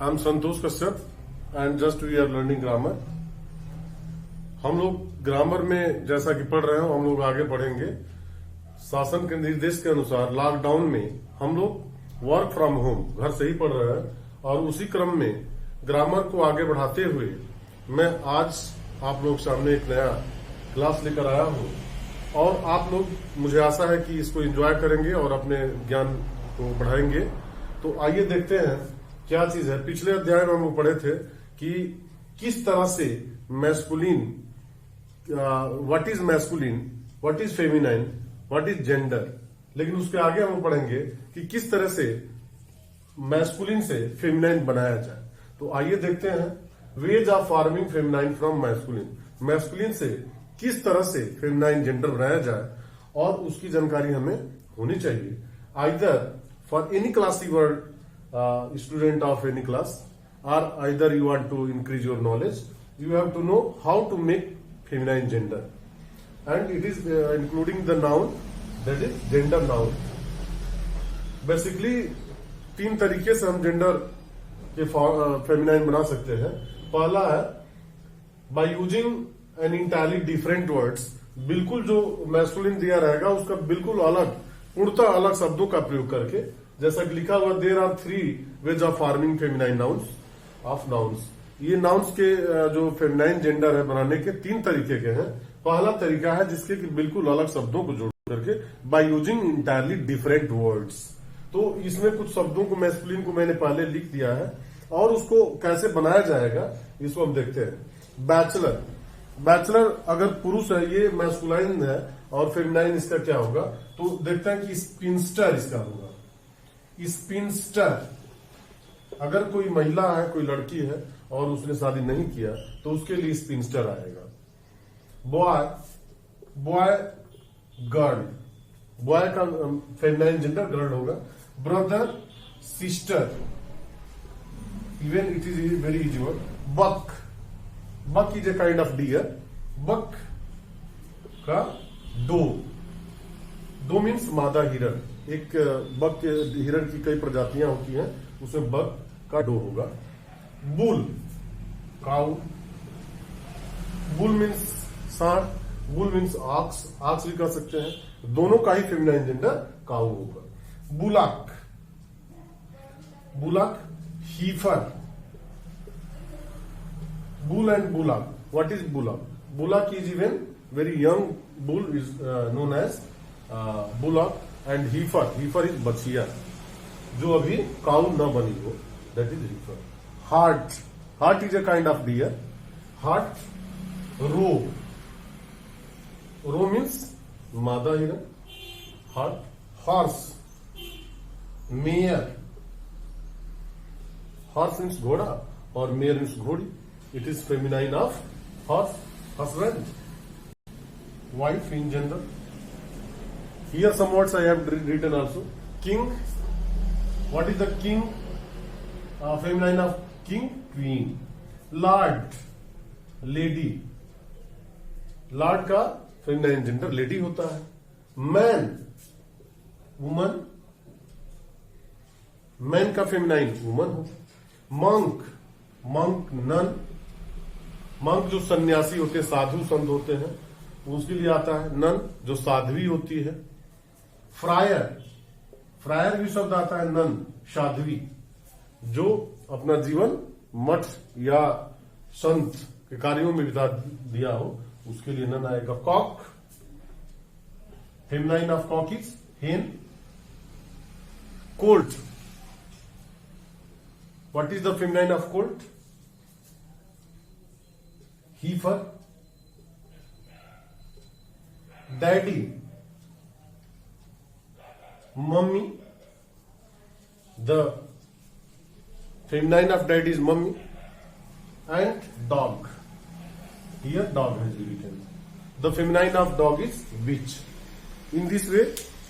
I am Santosh Kashyap and just we are learning grammar. हम लोग grammar में जैसा कि पढ़ रहे हो, हम लोग आगे बढ़ेंगे। शासन के निर्देश के अनुसार लॉकडाउन में हम लोग वर्क फ्रॉम होम घर से ही पढ़ रहे हैं, और उसी क्रम में ग्रामर को आगे बढ़ाते हुए मैं आज आप लोग सामने एक नया क्लास लेकर आया हूं, और आप लोग, मुझे आशा है कि इसको एंजॉय करेंगे और अपने ज्ञान को बढ़ाएंगे। तो आइए देखते हैं क्या चीज है। पिछले अध्याय में हम लोग पढ़े थे कि किस तरह से masculine, what is masculine, what is feminine, what is gender. लेकिन उसके आगे हम पढ़ेंगे कि किस तरह से मैस्कुलिन से फेमिनाइन बनाया जाए। तो आइए देखते हैं veg of forming feminine from masculine. Masculine से किस तरह से फेमिनाइन जेंडर बनाया जाए, और उसकी जानकारी हमें होनी चाहिए। Either for any class you are student of any class, or either you want to increase your knowledge, you have to know how to make feminine gender, and it is including the noun, that is gender noun. Basically तीन तरीके से हम gender के feminine बना सकते हैं। पहला है by using an entirely different words. बिल्कुल जो मैस्कुलिन दिया रहेगा उसका बिल्कुल अलग, पूर्णतः अलग शब्दों का प्रयोग करके, जैसा कि लिखा हुआ there are 3 ways of forming feminine nouns of nouns. ये नाउन्स के जो फेमिनाइन जेंडर है बनाने के 3 तरीके के हैं। पहला तरीका है जिसके कि बिल्कुल अलग शब्दों को जोड़ करके bye using entirely different words. तो इसमें कुछ शब्दों को मैस्कुलिन को मैंने पहले लिख दिया है, और उसको कैसे बनाया जाएगा इसको हम देखते हैं। बैचलर, बैचलर अगर पुरुष है ये मैस्कुलाइन है, और फेमिनाइन इसका क्या होगा, तो देखते हैं कि स्पिंस्टर इसका होगा। स्पिंस्टर, अगर कोई महिला है, कोई लड़की है और उसने शादी नहीं किया तो उसके लिए स्पिंस्टर आएगा। बॉय, बॉय गर्ल, बॉय का फेमिनाइन जेंडर गर्ल होगा। Brother, sister, even it is very easy word. Buck, buck is a kind of deer. Buck का डो, डो मीन्स मादा हिरण। एक बक हिरण की कई प्रजातियां होती हैं, उसमें बक का डो होगा। बुल, काउ, बुल मीन्स सांड, बुल मीन्स ऑक्स, ऑक्स भी कह सकते हैं। दोनों का ही फेमिनाइन जेंडर काउ होगा। Bullock, bullock, heifer, bull and bullock. What is bullock? Bullock is even very young bull is known as bullock, and heifer, heifer is बछिया जो अभी काउ न बनी हो, that is heifer. Hart, hart is a kind of deer. Hart, roe, roe means मादा हिरण। Heart, horse, mayor, horse means घोड़ा और मेयर मीन्स घोड़ी। It is feminine of horse, husband. Wife in gender. Here some words I have written also. King, what is the king? Feminine of king, queen. Lord, lady. Lord का feminine gender lady होता है। Man, woman, man का feminine woman होता। Monk, monk none, monk जो सन्यासी होते हैं, साधु संत होते हैं, उसके लिए आता है। नन जो साध्वी होती है। फ्रायर, फ्रायर भी शब्द आता है नन, साध्वी जो अपना जीवन मठ या संत के कार्यों में बिता दिया हो, उसके लिए नन आएगा। Cock, feminine of cock is hen. Colt, what is the feminine of colt? Heifer. Daddy, mummy, the feminine of dad is mummy, and dog, here dog has been written. The feminine of dog is witch. In this way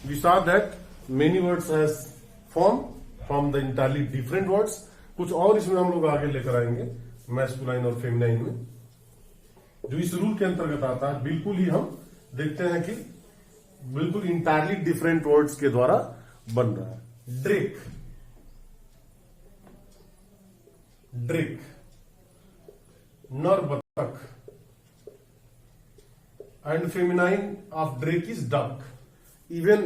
we saw that many words has formed from the entirely different words. कुछ और इसमें हम लोग आगे लेकर आएंगे masculine और feminine में, जो इस रूल के अंतर्गत आता है। बिल्कुल ही हम देखते हैं कि बिल्कुल इंटायरली डिफरेंट वर्ड्स के द्वारा बन रहा है। ड्रेक, ड्रिक, नर बतख, and feminine of drake is duck. Even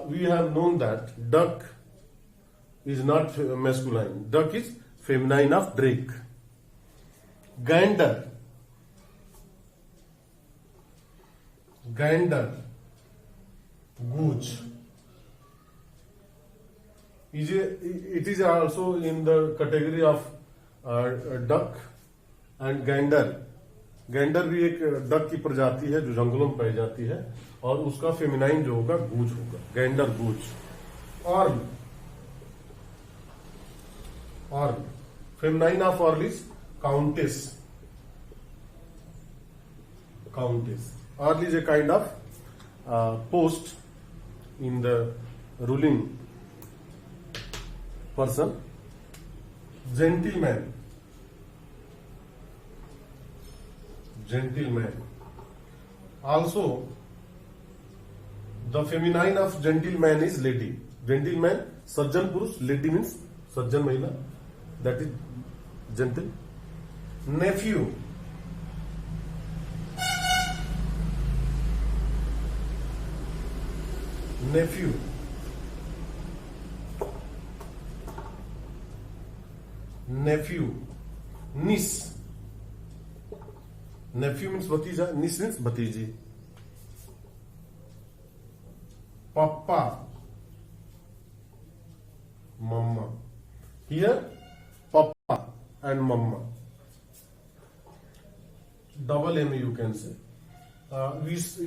we have known that duck is not masculine. Duck is feminine of drake. Gander, gander, goose. It is also in the category of duck and gander. Gander भी एक duck की प्रजाति है जो जंगलों में पाई जाती है और उसका फेमिनाइन जो होगा गूज होगा, गैंडर गूज। और feminine of earl is countess, countess. Earl is a kind of post in the ruling person. Gentleman, gentleman. Also, the feminine of gentleman is lady. Gentleman, सज्जन पुरुष, lady means सज्जन महिला, that is gentle. Nephew, nephew. Nephew, niece. Nephew means भतीजा, niece means भतीजी। Papa, mama. Here, papa and mama. Double M you can say.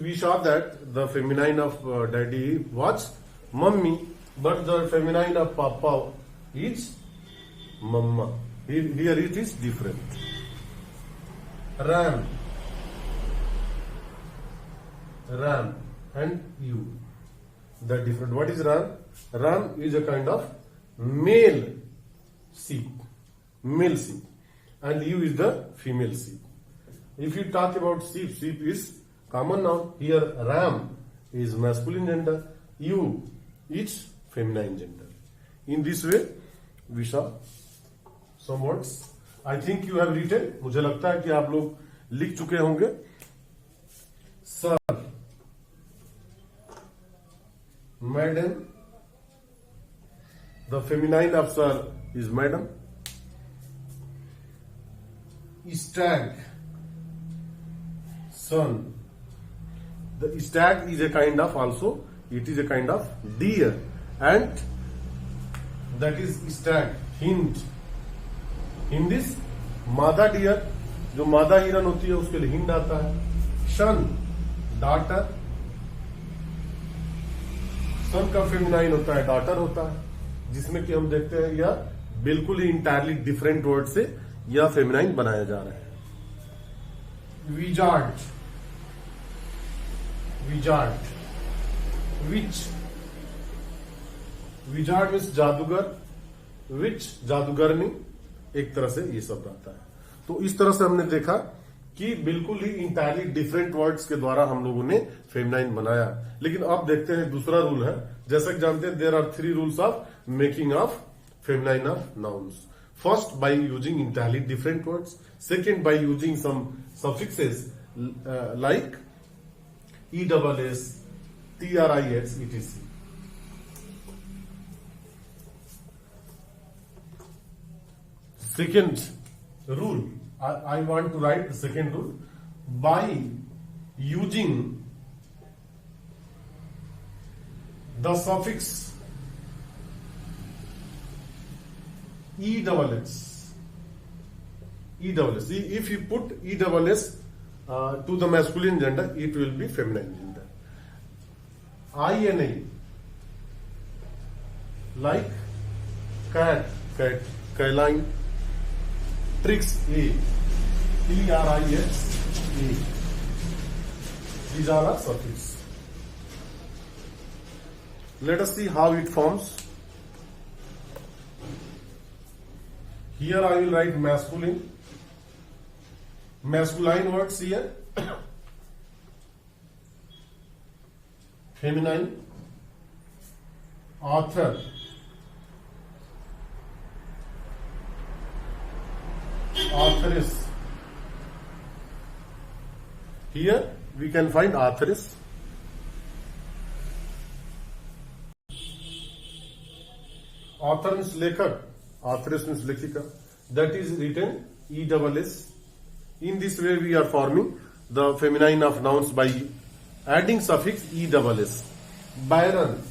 We saw that the feminine of daddy was mummy, but the feminine of papa is mama. Here it is different. Ram, ram and you, the different. What is ram? Ram is a kind of male sheep, and you is the female sheep. If you talk about sheep, sheep is common noun. Here ram is masculine gender, you is feminine gender. In this way we saw some words. I think you have written. मुझे लगता है कि आप लोग लिख चुके होंगे। Sir, madam, the feminine of sir is madam. Stag, son. The stag is a kind of also, it is a kind of deer, and that is stag. Hind, Hind is मादा डियर, जो मादा हिरन होती है उसके लिए हिंद आता है। सन, डाटर, सन का फेमिनाइन होता है डाटर होता है, जिसमें कि हम देखते हैं यह बिल्कुल ही इंटायरली डिफरेंट वर्ड से यह फेमिनाइन बनाया जा रहा है। विजार्ड, विजार्ड, विच, विजार्ड मीन्स जादूगर, विच जादूगरनी, एक तरह से ये शब्द आता है। तो इस तरह से हमने देखा कि बिल्कुल ही इंटायरली डिफरेंट वर्ड्स के द्वारा हम लोगों ने फेमिनाइन बनाया। लेकिन अब देखते हैं दूसरा रूल है। जैसा कि जानते हैं there are 3 rules of making of feminine of nouns. First, by using entirely different words. Second, by using some suffixes like ESS, TRIX, etc. Second rule, I want to write the second rule. By using the suffix ESS, if you put ESS to the masculine gender, it will be feminine gender. INA, like cat, cat, Caroline. Tricks, A, TRIX, A. These are our suffix. Let us see how it forms. Here I will write masculine. Masculine words here. Feminine. Author. authoress. Here we can find authoress. Author means लेखक, authoress means लेखिका. That is written ESS. In this way we are forming the feminine of nouns by adding suffix ESS. Byron,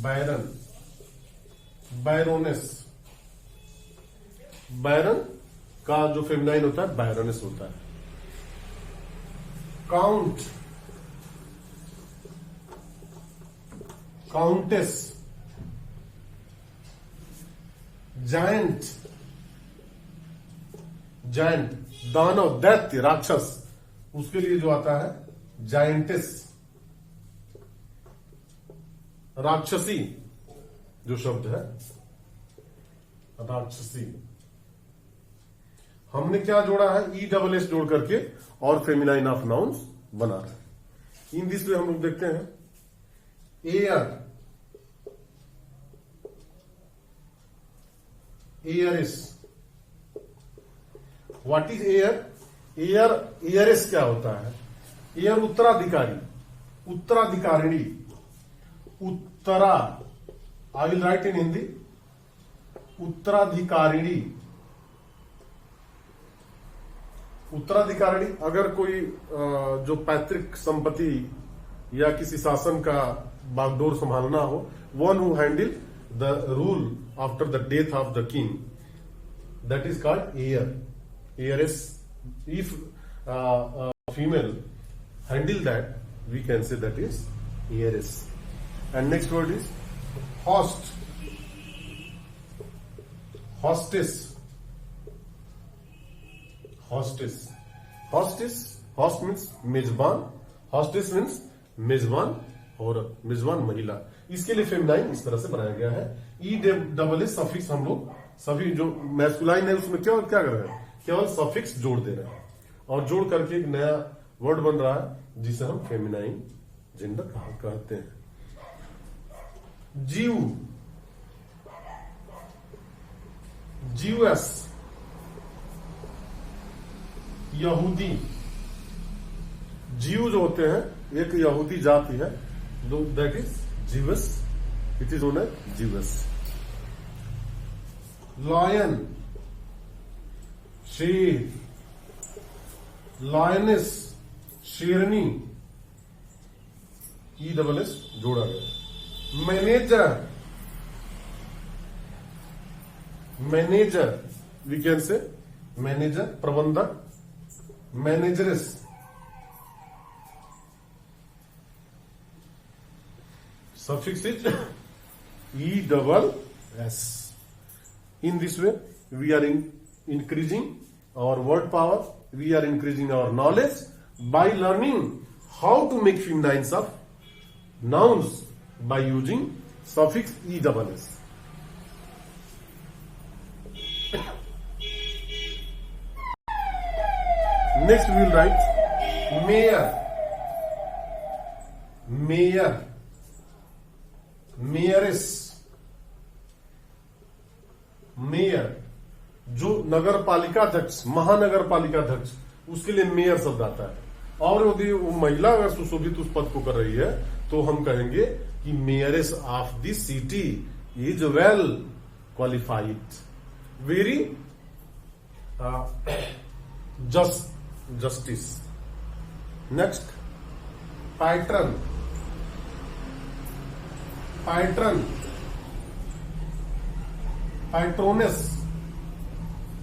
Byron, Baroness. Byron का जो feminine होता है बायरोनेस होता है. Count, countess. Giant, giant दानव, दैत्य, राक्षस, उसके लिए जो आता है जायंटेस. राक्षसी जो शब्द है राक्षसी, हमने क्या जोड़ा है ESS जोड़ करके और फेमिनाइन ऑफ नाउन्स बना रहे हैं. इन दिस वे हम लोग देखते हैं. Heir, heiress. What is heir? Heir, heiress क्या होता है? एयर उत्तराधिकारी, उत्तराधिकारिणी. उत्तरा, I will write in Hindi, उत्तराधिकारिणी. उत्तराधिकारिणी अगर कोई जो पैतृक संपत्ति या किसी शासन का बागडोर संभालना हो, one who handle the rule after the death of the king, that is called heir. Heiress. If female handle that, we can say that is heiress. And next word is host, hostess. Hostess, hostess, host means मेजबान, hostess means मेजबान औरत, मेजबान महिला. इसके लिए feminine इस तरह से बनाया गया है. ESS सफिक्स हम लोग सभी जो मैस्कुलाइन है उसमें क्या क्या कर रहे हैं, केवल सफिक्स जोड़ दे रहे हैं और जोड़ करके एक नया वर्ड बन रहा है जिसे हम फेमिनाइन जेंडर कहते हैं. जीव, जीवस. यहूदी. जीव जो होते हैं एक यहूदी जाति है, that is Jewess. It is known as Jewess. Lion, शेर. लॉयनेस, शेरनी. ESS जोड़ा गया. Manager, manager we can say manager, प्रबंधक. Manageress. Suffix is ESS. In this way we are increasing our word power, we are increasing our knowledge by learning how to make feminines of nouns by using suffix ESS. Next we will write mayor, mayor, mayoress. Mayor जो नगर पालिका अध्यक्ष, महानगर पालिका अध्यक्ष, उसके लिए mayor शब्द आता है. और यदि वो महिला अगर सुशोभित उस पद को कर रही है तो हम कहेंगे कि mayoress of this city is well qualified, very justice. Next patron, patron, patroness.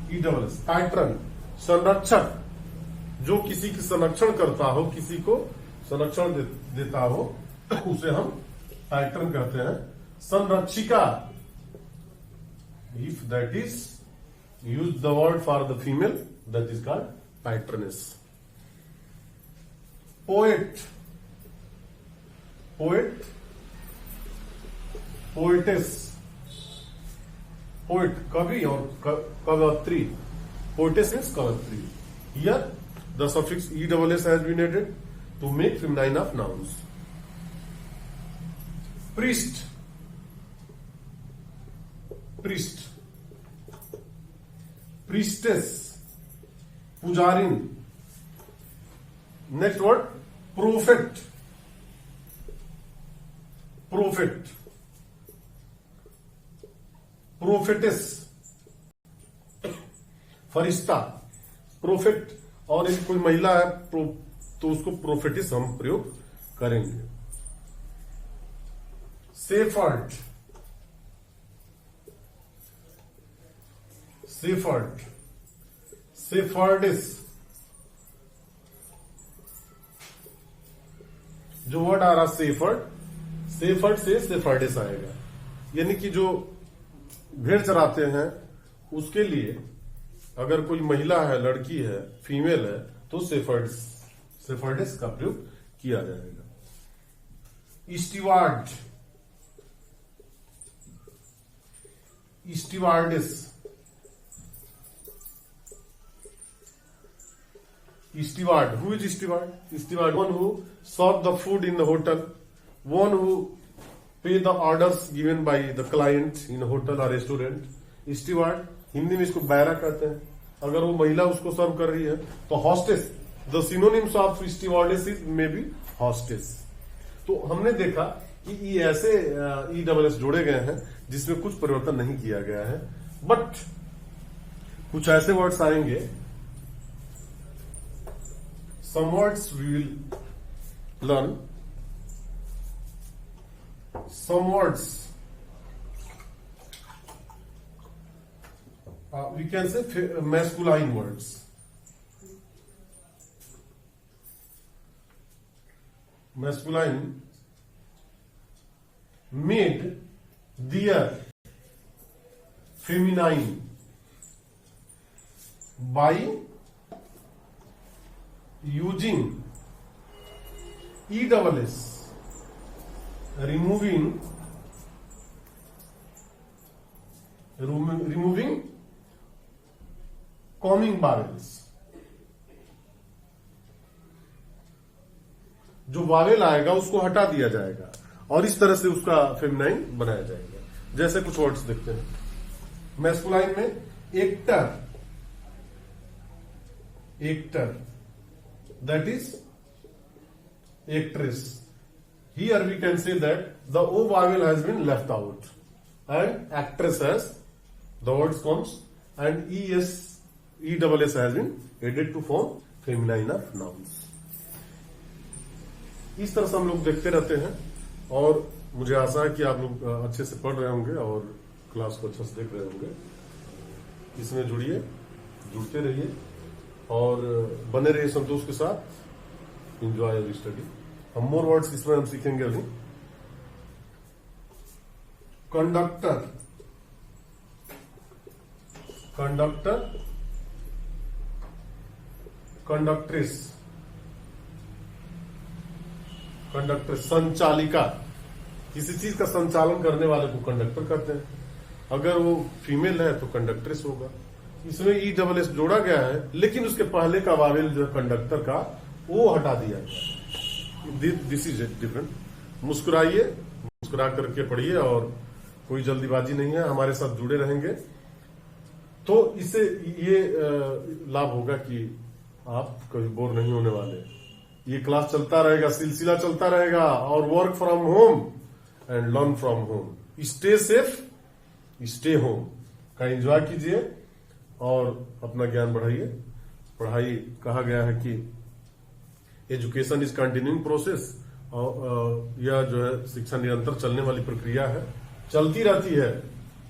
ESS. Patron संरक्षक, जो किसी की संरक्षण करता हो, किसी को संरक्षण देता हो, उसे हम पैट्रन कहते हैं. संरक्षिका, if that is use the word for the female, that is called patroness. Poet, poet, poetess. Poet कवि और कवयत्री. पोएटेस मीन्स कवयत्री. Here the suffix ESS has been added to make feminine of nouns. Priest, priest. Priestess, पुजारिन। Next word prophet, prophet, prophetess, फरिश्ता, prophet. और एक कोई महिला है तो उसको प्रोफेटिस हम प्रयोग करेंगे। Shepherd, shepherd, shepherdess. जो वर्ड आ रहा सेफर्ड, सेफर्ड से सेफर्डिस आएगा, यानी कि जो भेड़ चराते हैं उसके लिए अगर कोई महिला है, लड़की है, फीमेल है, तो सेफर्डिस, सेफर्डिस का प्रयोग किया जाएगा। Steward, stewardess, steward. Who is steward? Steward, one who serve the food in the hotel, one who pay the orders given by the client in hotel और रेस्टोरेंट। स्टीवार्ड, हिंदी में इसको बैरा कहते हैं। अगर वो महिला उसको सर्व कर रही है तो hostess, the synonyms of stewardess is may be hostess. तो हमने देखा कि ये ऐसे ESS जोड़े गए हैं जिसमें कुछ परिवर्तन नहीं किया गया है, बट कुछ ऐसे वर्ड्स आएंगे, some words we will learn, some words we can say masculine words. Masculine made their feminine by using ESS, removing combing vowels. जो वावेल आएगा उसको हटा दिया जाएगा और इस तरह से उसका फेमिनाइन बनाया जाएगा। जैसे कुछ वर्ड्स देखते हैं। मैस्कुलाइन में actor, actor, that is actress. Here we can say that the O vowel has been left out and actress has the words comes and ESS has been added to form feminine of nouns। इस तरह से हम लोग देखते रहते हैं और मुझे आशा है कि आप लोग अच्छे से पढ़ रहे होंगे और क्लास को अच्छे से देख रहे होंगे। इसमें जुड़िए, जुड़ते रहिए और बने रहिए संतोष के साथ। Enjoy your study. हम मोर वर्ड्स इसमें हम सीखेंगे अभी। कंडक्टर, कंडक्टर, कंडक्ट्रेस, कंडक्ट्रेस, संचालिका। किसी चीज का संचालन करने वाले को कंडक्टर कहते हैं। अगर वो फीमेल है तो कंडक्ट्रेस होगा। इसमें ESS जोड़ा गया है, लेकिन उसके पहले का वावेल जो कंडक्टर का वो हटा दिया गया। This is different. मुस्कुराइए, मुस्कुरा करके पढ़िए और कोई जल्दीबाजी नहीं है, हमारे साथ जुड़े रहेंगे तो इससे ये लाभ होगा कि आप कभी बोर नहीं होने वाले। ये क्लास चलता रहेगा, सिलसिला चलता रहेगा और work from home and learn from home. Stay safe, stay home का एंजॉय कीजिए और अपना ज्ञान बढ़ाइए। पढ़ाई कहा गया है कि एजुकेशन इज कंटिन्यूइंग प्रोसेस, और यह जो है शिक्षा निरंतर चलने वाली प्रक्रिया है, चलती रहती है,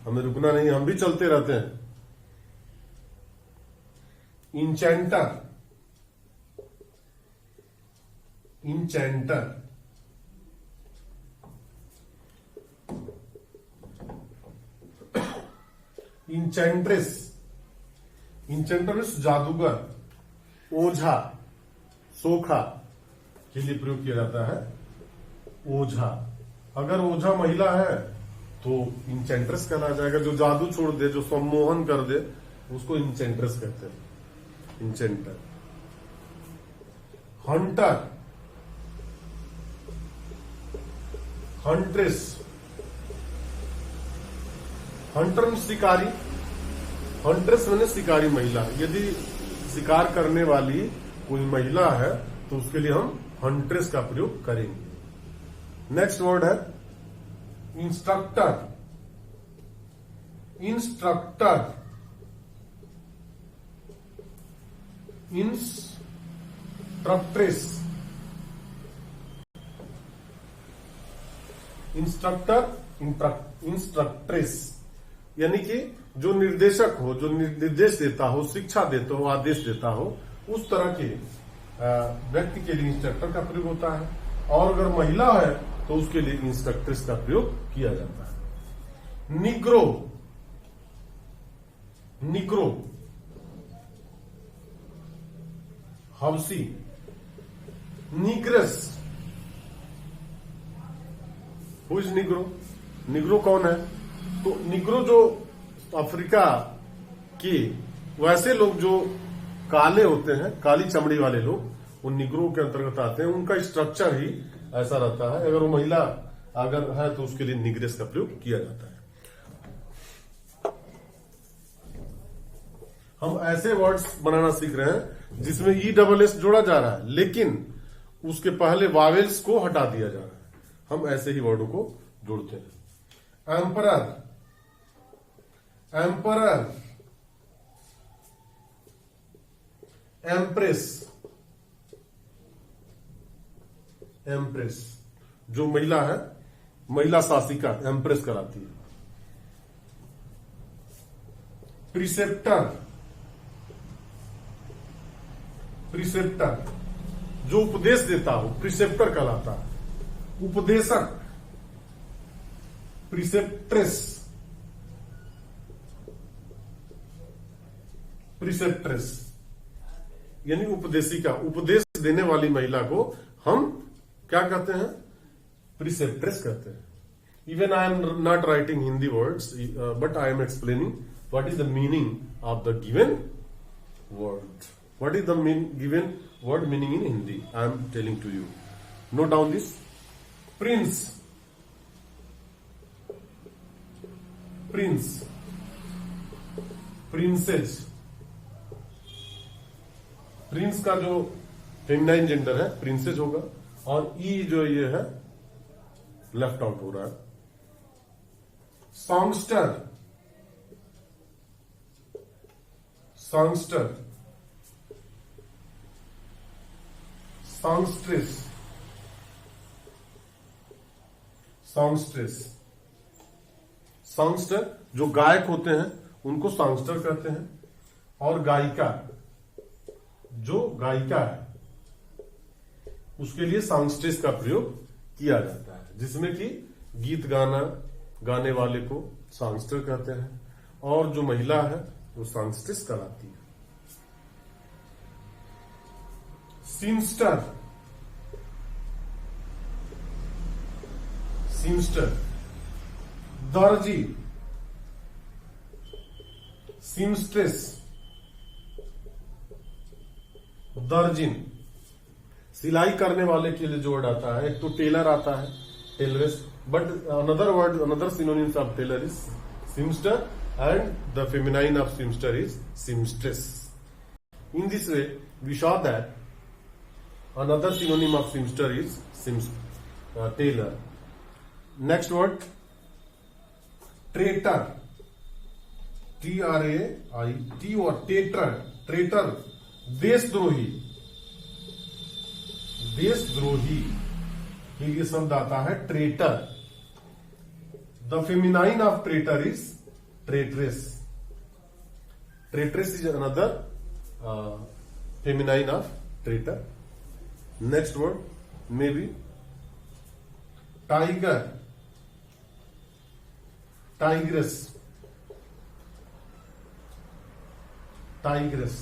हमें रुकना नहीं, हम भी चलते रहते हैं। इंचेंटर, इंचेंटर, इंचेंट्रेस, इंचेंट्रेस जादूगर, ओझा, सोखा के लिए प्रयोग किया जाता है। ओझा, अगर ओझा महिला है तो इंचेंट्रेस कहला जाएगा। जो जादू छोड़ दे, जो सम्मोहन कर दे, उसको इंचेंट्रेस कहते हैं। इंचेंटर। हंटर, हंट्रेस, हंटर शिकारी, हंट्रेस मैंने शिकारी महिला, यदि शिकार करने वाली कोई महिला है तो उसके लिए हम हंट्रेस का प्रयोग करेंगे। नेक्स्ट वर्ड है इंस्ट्रक्टर। इंस्ट्रक्टर, इंस्ट्रक्ट्रेस, इंस्ट्रक्ट्रेस, यानी कि जो निर्देशक हो, जो निर्देश देता हो, शिक्षा देता हो, आदेश देता हो, उस तरह के व्यक्ति के लिए इंस्ट्रक्टर का प्रयोग होता है। और अगर महिला है तो उसके लिए इंस्ट्रक्ट्रेस का प्रयोग किया जाता है। निग्रो, निग्रो, हबसी, Negress. Who is Negro? Negro कौन है? तो निग्रो जो अफ्रीका के वैसे लोग जो काले होते हैं, काली चमड़ी वाले लोग, वो निग्रो के अंतर्गत आते हैं। उनका स्ट्रक्चर ही ऐसा रहता है। अगर वो महिला अगर है तो उसके लिए निग्रेस का प्रयोग किया जाता है। हम ऐसे वर्ड्स बनाना सीख रहे हैं जिसमें ESS जोड़ा जा रहा है, लेकिन उसके पहले वावेल्स को हटा दिया जा रहा है। हम ऐसे ही वर्डों को जोड़ते हैं। एम्परर, एम्परर, एम्प्रेस, एम्प्रेस, जो महिला है, महिला शासिका, एम्प्रेस कराती है। प्रिसेप्टर, प्रिसेप्टर, जो उपदेश देता हो, प्रिसेप्टर कहलाता है। उपदेशक, प्रिसेप्ट्रेस, प्रिसेप्ट्रेस, यानी उपदेशिका, उपदेश देने वाली महिला को हम क्या कहते हैं? प्रिसेप्ट्रेस कहते हैं। Even I am not writing Hindi words, but I am explaining what is the meaning of the given word. What is the given word meaning in Hindi? I am telling to you. Note down this. Prince, prince, princess. Prince का जो feminine gender है princess होगा, और ई जो ये है left out हो रहा है. सॉन्गस्टर, सॉन्गस्टर, सॉन्गस्ट्रेस, सॉन्गस्ट्रेस. सॉन्गस्टर जो गायक होते हैं उनको सॉन्गस्टर कहते हैं, और गायिका जो गायिका है उसके लिए सॉन्गस्ट्रेस का प्रयोग किया जाता है, जिसमें कि गीत गाना गाने वाले को सॉन्गस्टर कहते हैं, और जो महिला है वो सॉन्गस्ट्रेस कहलाती है. सीमस्टर, सीमस्टर, दर्जी, सीमस्ट्रेस, दर्जिन. सिलाई करने वाले के लिए जो वर्ड आता है, एक तो टेलर आता है, tailoress, but another word, another synonyms of tailor is seamster, and the feminine of seamster is seamstress. In this way, we saw that another synonym of seamster is tailor. Next word, traitor, T-R-A-I-T or traitor, traitor, देशद्रोही. देशद्रोही के लिए शब्द आता है traitor. The feminine of traitor is traitress. Traitress is another feminine of traitor. Next word may be tiger, tigress, tigress.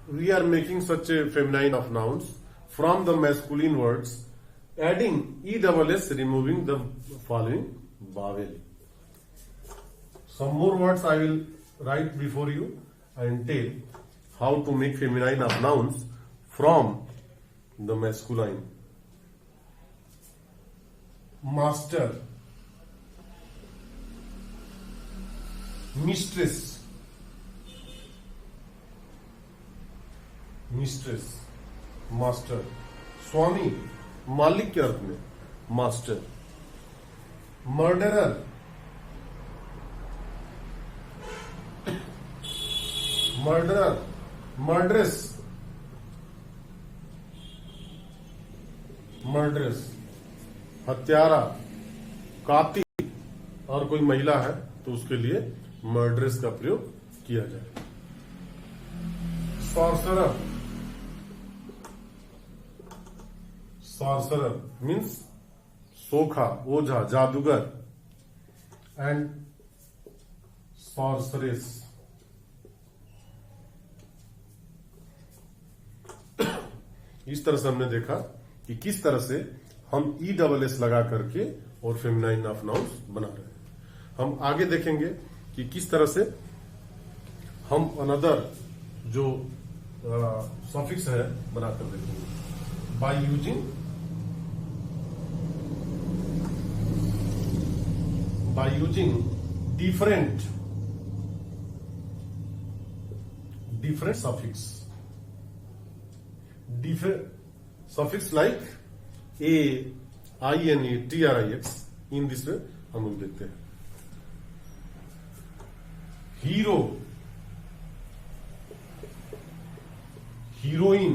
We are making such a feminine of nouns from the masculine words, adding ESS, removing the following vowel. Some more words I will write before you and tell how to make feminine of nouns from the masculine. Master, mistress, mistress master, स्वामी मालिक के अर्थ में master, murderer murderer, murderess, murderess हत्यारा, कातिल, और कोई महिला है तो उसके लिए मर्डरेस का प्रयोग किया जाए। सॉर्सरर, सॉर्सरर मीन्स सोखा, ओझा, जादूगर, एंड सॉर्सरेस। इस तरह से हमने देखा कि किस तरह से हम ESS लगा करके और फेमिनाइन ऑफ नाउन्स बना रहे हैं। हम आगे देखेंगे कि किस तरह से हम अनदर जो सफिक्स है बनाकर देखेंगे। By using different suffix, suffix like A, INE, TRIX, in this way हम लोग देखते हैं। Hero, heroine,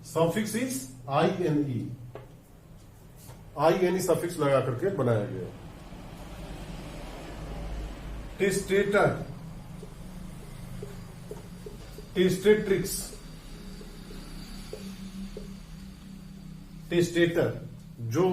suffix is INE, INE suffix लगा करके बनाया गया। टेस्टेटर, टेस्टेट्रिक्स, टेस्टेटर जो